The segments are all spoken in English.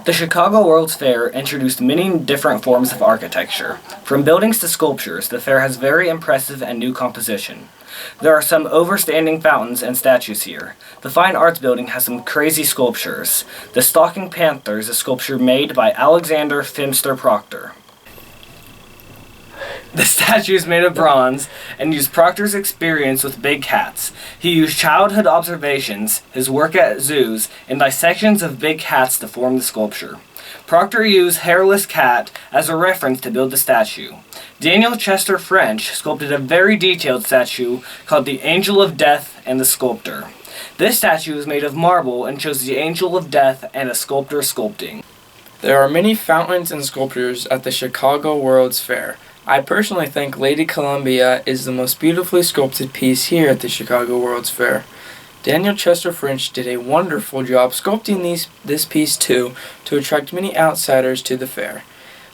The Chicago World's Fair introduced many different forms of architecture. From buildings to sculptures, the fair has very impressive and new composition. There are some overstanding fountains and statues here. The Fine Arts Building has some crazy sculptures. The Stalking Panther is a sculpture made by Alexander Finster Proctor. The statue is made of bronze and used Proctor's experience with big cats. He used childhood observations, his work at zoos, and dissections of big cats to form the sculpture. Proctor used Hairless Cat as a reference to build the statue. Daniel Chester French sculpted a very detailed statue called the Angel of Death and the Sculptor. This statue is made of marble and shows the Angel of Death and a sculptor sculpting. There are many fountains and sculptures at the Chicago World's Fair. I personally think Lady Columbia is the most beautifully sculpted piece here at the Chicago World's Fair. Daniel Chester French did a wonderful job sculpting this piece too to attract many outsiders to the fair.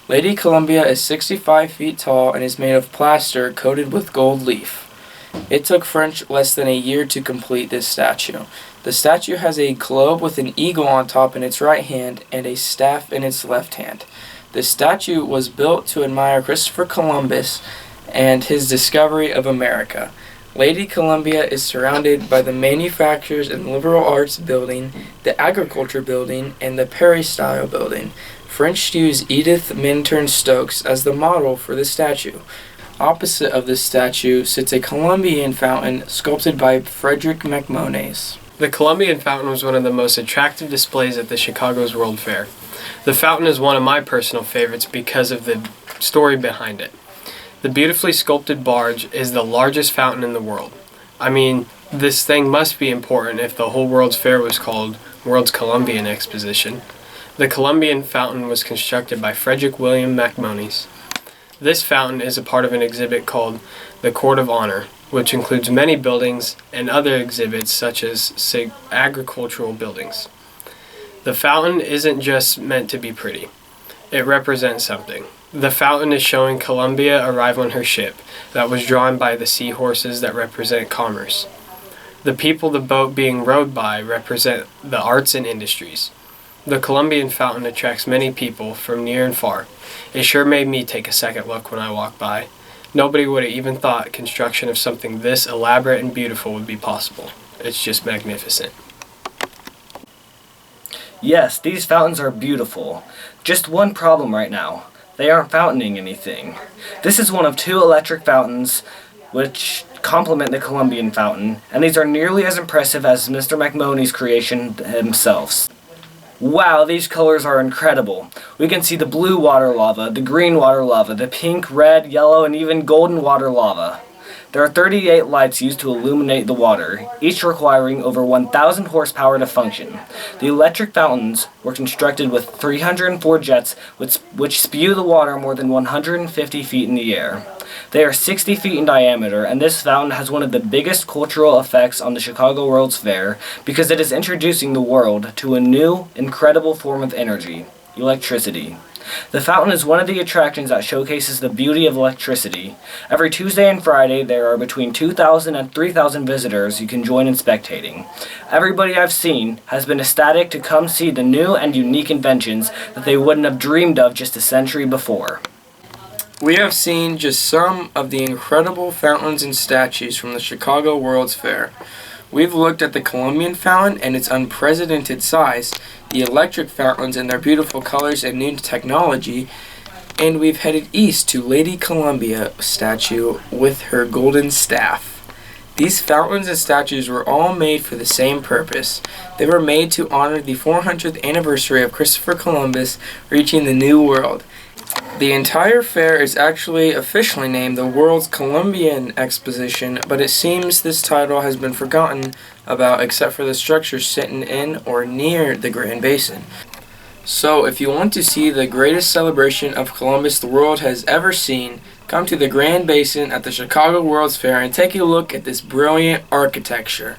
Lady Columbia is 65 feet tall and is made of plaster coated with gold leaf. It took French less than a year to complete this statue. The statue has a globe with an eagle on top in its right hand and a staff in its left hand. The statue was built to admire Christopher Columbus and his discovery of America. Lady Columbia is surrounded by the Manufacturers and Liberal Arts Building, the Agriculture Building, and the Perry-Style Building. French used Edith Minturn Stokes as the model for the statue. Opposite of this statue sits a Columbian fountain sculpted by Frederick MacMonnies. The Columbian Fountain was one of the most attractive displays at the Chicago's World Fair. The fountain is one of my personal favorites because of the story behind it. The beautifully sculpted barge is the largest fountain in the world. I mean, this thing must be important if the whole World's Fair was called World's Columbian Exposition. The Columbian Fountain was constructed by Frederick William MacMonnies. This fountain is a part of an exhibit called the Court of Honor, which includes many buildings and other exhibits such as agricultural buildings. The fountain isn't just meant to be pretty. It represents something. The fountain is showing Columbia arrive on her ship that was drawn by the seahorses that represent commerce. The people the boat being rowed by represent the arts and industries. The Columbian Fountain attracts many people from near and far. It sure made me take a second look when I walked by. Nobody would have even thought construction of something this elaborate and beautiful would be possible. It's just magnificent. Yes, these fountains are beautiful. Just one problem right now. They aren't fountaining anything. This is one of two electric fountains which complement the Columbian Fountain, and these are nearly as impressive as Mr. MacMonnies' creation himself. Wow, these colors are incredible. We can see the blue water lava, the green water lava, the pink, red, yellow, and even golden water lava. There are 38 lights used to illuminate the water, each requiring over 1,000 horsepower to function. The electric fountains were constructed with 304 jets which spew the water more than 150 feet in the air. They are 60 feet in diameter, and this fountain has one of the biggest cultural effects on the Chicago World's Fair because it is introducing the world to a new, incredible form of energy, electricity. The fountain is one of the attractions that showcases the beauty of electricity. Every Tuesday and Friday there are between 2,000 and 3,000 visitors you can join in spectating. Everybody I've seen has been ecstatic to come see the new and unique inventions that they wouldn't have dreamed of just a century before. We have seen just some of the incredible fountains and statues from the Chicago World's Fair. We've looked at the Columbian Fountain and its unprecedented size, the electric fountains and their beautiful colors and new technology, and we've headed east to Lady Columbia statue with her golden staff. These fountains and statues were all made for the same purpose. They were made to honor the 400th anniversary of Christopher Columbus reaching the New World. The entire fair is actually officially named the World's Columbian Exposition, but it seems this title has been forgotten about except for the structures sitting in or near the Grand Basin. So if you want to see the greatest celebration of Columbus the world has ever seen, come to the Grand Basin at the Chicago World's Fair and take a look at this brilliant architecture.